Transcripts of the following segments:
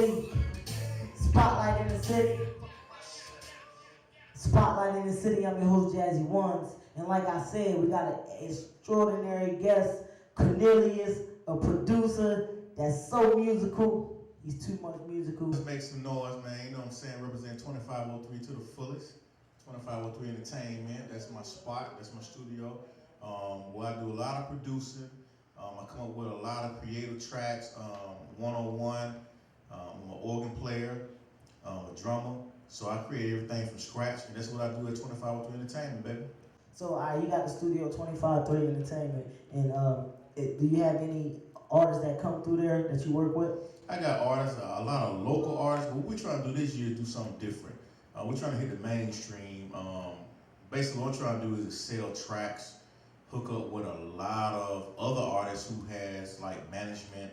city. Spotlight in the city. Spotlight in the city. I'm your host, Jazzy Ones. And like I said, we got an extraordinary guest, Cornelius, a producer that's so musical. He's too much musical. Let's make some noise, man. You know what I'm saying? Represent 2503 to the fullest. 2503 Entertainment. That's my spot. That's my studio. Where I do a lot of producing. I come up with a lot of creative tracks. 101. I'm an organ player, a drummer. So I create everything from scratch, and that's what I do at 2503 Entertainment, baby. So you got the studio 253 Entertainment, and do you have any artists that come through there that you work with? I got artists, a lot of local artists, but what we're trying to do this year is do something different. We're trying to hit the mainstream. Basically, what we're trying to do is sell tracks, hook up with a lot of other artists who has like management,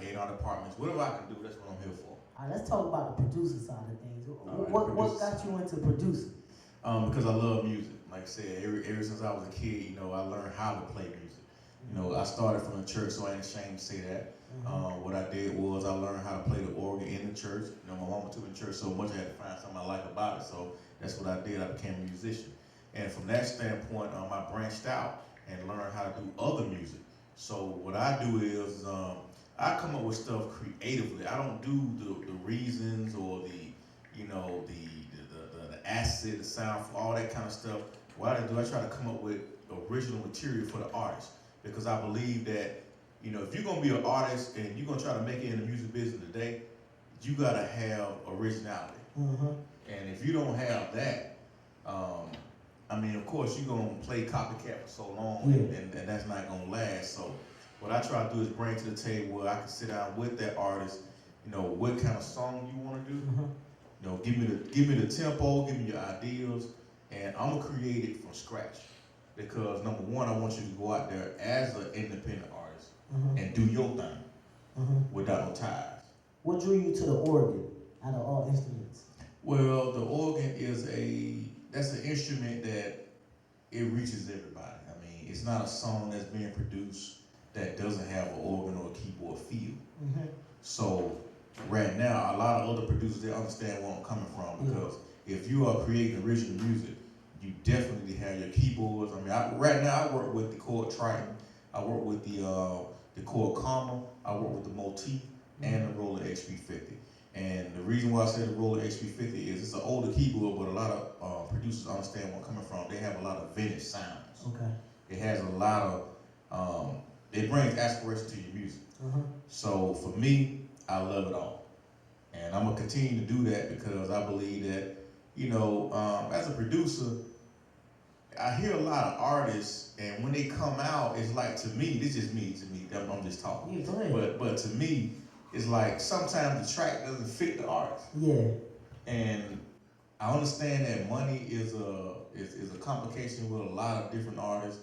A&R departments, whatever I can do, that's what I'm here for. All right, let's talk about the producer side of things. What got you into producing? Because I love music. Like I said, ever since I was a kid, you know, I learned how to play music. You know, I started from the church, so I ain't ashamed to say that. What I did was I learned how to play the organ in the church. You know, my mama took me to church so much I had to find something I like about it. So that's what I did. I became a musician. And from that standpoint, I branched out and learned how to do other music. So what I do is I come up with stuff creatively. I don't do the reasons or the acid, the sound, all that kind of stuff. What I do, I try to come up with original material for the artist, because I believe that, you know, if you're gonna be an artist and you're gonna try to make it in the music business today, you gotta have originality. And if you don't have that, I mean, of course, you're gonna play copycat for so long, and that's not gonna last. So what I try to do is bring to the table where I can sit down with that artist, you know, what kind of song you want to do. You know, give me the tempo, give me your ideas, and I'm gonna create it from scratch. Because number one, I want you to go out there as an independent artist and do your thing without no ties. What drew you to the organ out of all instruments? Well, the organ that's an instrument that it reaches everybody. I mean, it's not a song that's being produced that doesn't have an organ or a keyboard feel. So right now, a lot of other producers, they understand where I'm coming from, because if you are creating original music, you definitely have your keyboards. I mean, right now I work with the Chord Triton, I work with the Chord Karma, I work with the Motif and the Roller XP50. And the reason why I say the Roller XP50 is it's an older keyboard, but a lot of producers understand where I'm coming from. They have a lot of vintage sounds. Okay. It has a lot of, it brings aspiration to your music. So for me, I love it all. And I'm gonna continue to do that because I believe that, you know, as a producer, I hear a lot of artists, and when they come out, it's like, to me, this is me, I'm just talking. Yeah, go ahead. But to me, it's like sometimes the track doesn't fit the artist. Yeah. And I understand that money is a complication with a lot of different artists,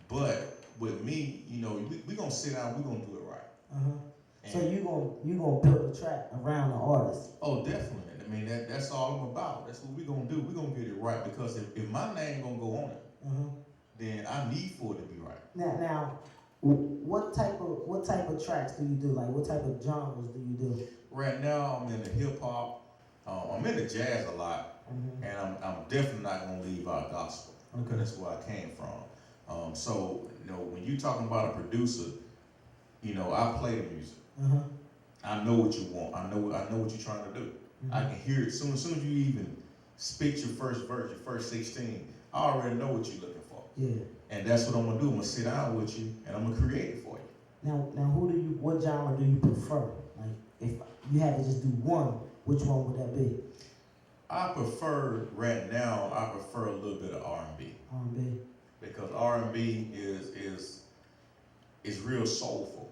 but with me, you know, we gonna sit down, we gonna do it right. So you gonna build the track around the artist? Oh, definitely. I mean, that's all I'm about. That's what we're gonna do. We're gonna get it right, because if my name gonna go on it, then I need for it to be right. Now, what type of tracks do you do? Like, what type of genres do you do? Right now, I'm in the hip hop. I'm in the jazz a lot, and I'm definitely not gonna leave out gospel, because that's where I came from. So, you know, when you're talking about a producer, you know, I play the music. I know what you want. I know what you're trying to do. I can hear it soon as you even spit your first verse, your first 16. I already know what you're looking for. Yeah. And that's what I'm gonna do. I'm gonna sit down with you and I'm gonna create it for you. Now, what genre do you prefer? Like, if you had to just do one, which one would that be? I prefer a little bit of R&B. R&B. Because R&B is real soulful.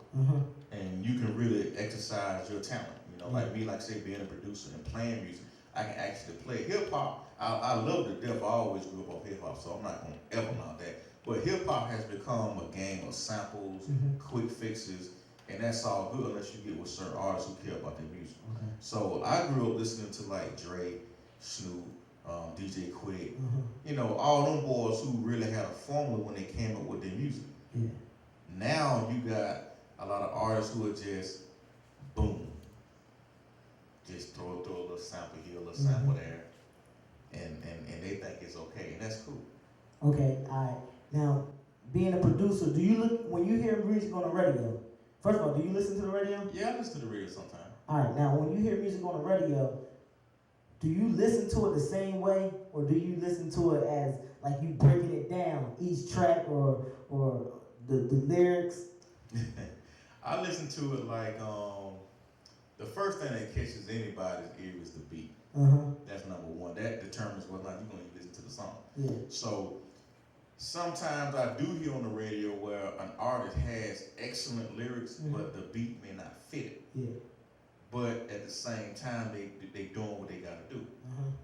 And you can really exercise your talent. You know, like me, like say, being a producer and playing music, I can actually play hip hop. I love the death. I always grew up off hip hop, so I'm not gonna ever knock that. But hip hop has become a game of samples, quick fixes, and that's all good unless you get with certain artists who care about their music. So I grew up listening to like Dre, Snoop, DJ Quick, you know, all them boys who really had a formula when they came up with their music. Now you got a lot of artists who are just boom. just throw a little sample here, a little sample there, and they think it's okay, and that's cool. Okay, all right. Now, being a producer, do you look when you hear music on the radio? First of all, do you listen to the radio? Yeah, I listen to the radio sometimes. All right. Now, when you hear music on the radio, do you listen to it the same way, or do you listen to it as like you breaking it down each track or the lyrics? I listen to it like the first thing that catches anybody's ear is the beat. That's number one. That determines whether or not you're going to listen to the song. Yeah. So sometimes I do hear on the radio where an artist has excellent lyrics, but the beat may not fit it. Yeah. But at the same time, they doing what they got to do.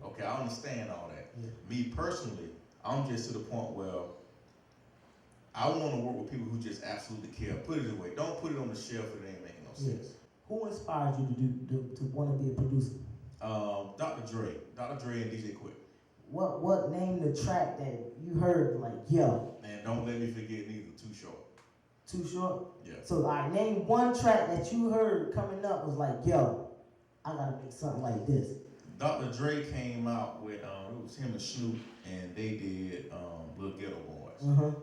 Okay, I understand all that. Yeah. Me personally, I'm just to the point where I want to work with people who just absolutely care. Put it away. Don't put it on the shelf if it ain't making no sense. Who inspired you to want to be a producer? Dr. Dre and DJ Quick. What name the track that you heard like yo? And don't let me forget neither. Too Short. Too Short? Yeah. So I named one track that you heard coming up was like yo, I gotta make something like this. Dr. Dre came out with it was him and Snoop, and they did Little Ghetto Boys.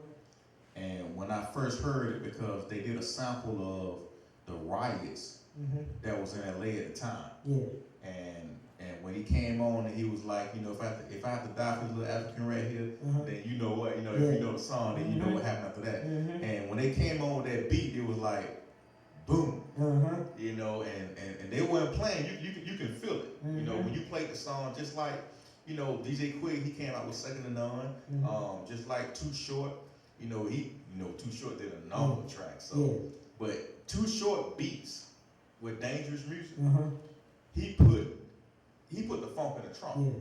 And when I first heard it, because they did a sample of the riots that was in LA at the time. Yeah. And when he came on and he was like, you know, if I have to die for this little African right here, then you know what, if you know the song, then you know what happened after that. And when they came on with that beat, it was like, boom, you know, and they weren't playing. You can feel it, you know, when you played the song, just like, you know, DJ Quick, he came out with Second to None, just like Too Short, Too Short did a number of tracks, so, but Too Short beats with dangerous music, he put the funk in the trunk.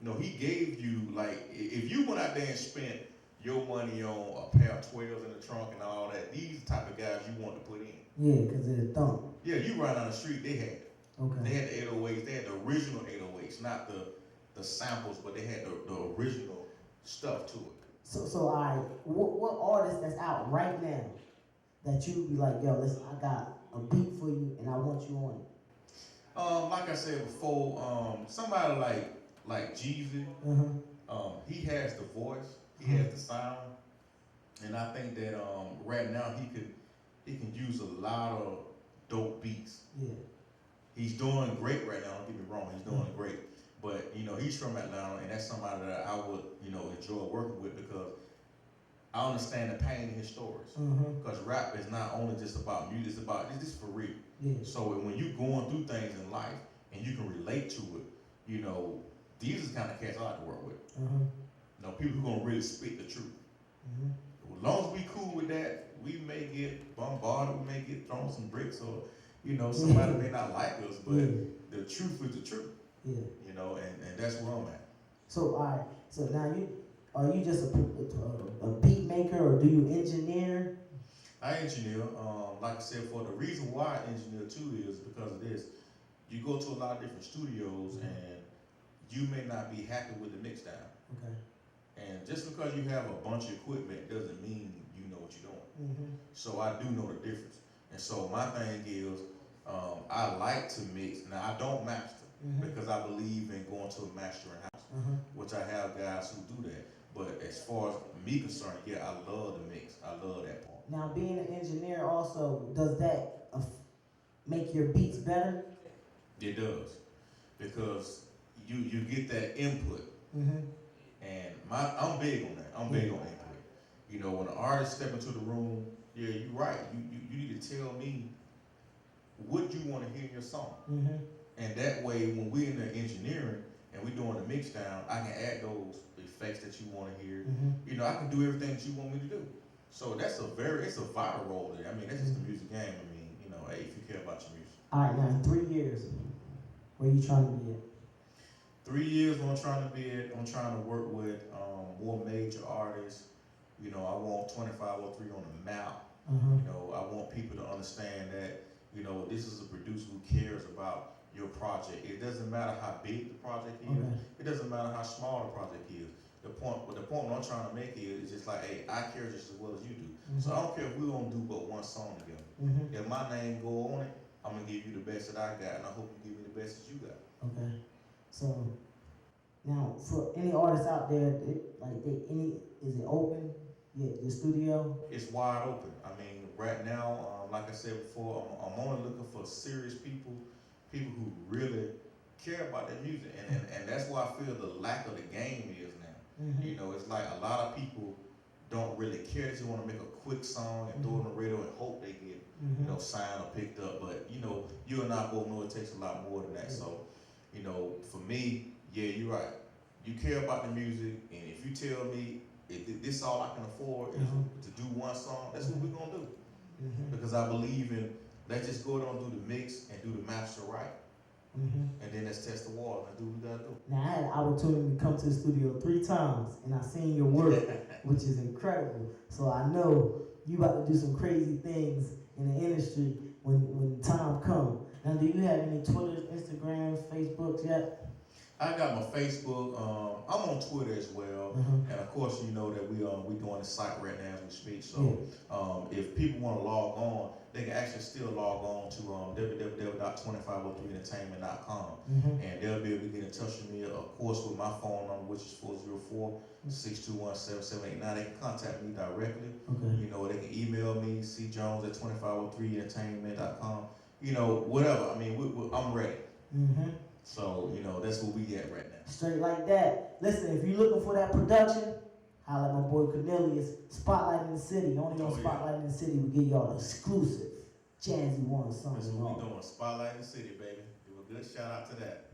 You know, he gave you, like, if you went out there and spent your money on a pair of 12s in the trunk and all that, these type of guys you want to put in. Yeah, because it's thump. Yeah, you ride down the street, they had it. Okay. They had the 808s, they had the original 808s, not the samples, but they had the original stuff to it. So what artist that's out right now that you be like, yo, listen, I got a beat for you and I want you on it? Like I said before, somebody like Jeezy, he has the voice, he has the sound, and I think that right now he can use a lot of dope beats. Yeah. He's doing great right now. Don't get me wrong, he's doing great. But you know, he's from Atlanta, and that's somebody that I would enjoy working with because I understand the pain in his stories. Because rap is not only just about music; it's just for real. Yeah. So when you're going through things in life and you can relate to it, you know, these are the kind of cats I like to work with. You know, people who gonna really speak the truth. As long as we cool with that, we may get bombarded, we may get thrown some bricks, or somebody may not like us, but the truth is the truth. Yeah. You know, and that's where I'm at. So all right. So now are you just a beat maker, or do you engineer? I engineer. Like I said, for the reason why I engineer too is because of this. You go to a lot of different studios and you may not be happy with the mix down. Okay. And just because you have a bunch of equipment doesn't mean you know what you're doing. So I do know the difference. And so my thing is, I like to mix. Now I don't master because I believe in going to a mastering house, which I have guys who do that. But as far as me concerned, yeah, I love the mix. I love that part. Now, being an engineer also, does that make your beats better? It does, because you get that input, and I'm big on that. I'm big on input. You know, when an artist step into the room, yeah, you're right. You need to tell me what you want to hear in your song, and that way, when we're in the engineering and we're doing the mix down, I can add those effects that you want to hear. You know, I can do everything that you want me to do. So it's a vital role there. I mean, that's just the music game. I mean, you know, hey, if you care about your music. All right, now in 3 years, where you trying to be at? 3 years, where I'm trying to be at, I'm trying to work with more major artists. You know, I want 2503 on the map. You know, I want people to understand that, you know, this is a producer who cares about your project. It doesn't matter how big the project is. It doesn't matter how small the project is. The point I'm trying to make is just like, hey, I care just as well as you do. So I don't care if we're gonna do but one song together. If my name go on it, I'm gonna give you the best that I got, and I hope you give me the best that you got. Okay. So now, for any artists out there, is it open? Your studio? It's wide open. I mean, right now, like I said before, I'm only looking for serious people, people who really care about their music, and that's why I feel the lack of the game is now. Mm-hmm. You know, it's like a lot of people don't really care. They just want to make a quick song and throw it on the radio and hope they get, you know, signed or picked up. But you know, you and I both know it takes a lot more than that. So, you know, for me, yeah, you're right. You care about the music, and if you tell me if this all I can afford is to do one song, that's what we're gonna do. Because I believe in, let's just go down and do the mix and do the master right. And then let's test the water and do what we gotta do. Now, I had an opportunity to come to the studio 3 times, and I seen your work, which is incredible. So I know you about to do some crazy things in the industry when time comes. Now, do you have any Twitter, Instagram, Facebooks yet? I got my Facebook. I'm on Twitter as well, and of course, you know that we doing the site right now as we speak. So, if people want to log on, they can actually still log on to www.2503entertainment.com, and they'll be able to get in touch with me. Of course, with my phone number, which is 404-621-7789. They can contact me directly. You know, they can email me cjones@2503entertainment.com. You know, whatever. I mean, I'm ready. So, you know, that's where we at right now. Straight like that. Listen, if you're looking for that production, holla at my boy Cornelius. Spotlight in the City. Only on Spotlight in the City, we give y'all the exclusive Jazzy One song. That's what we doing. Spotlight in the City, baby. Give a good shout out to that.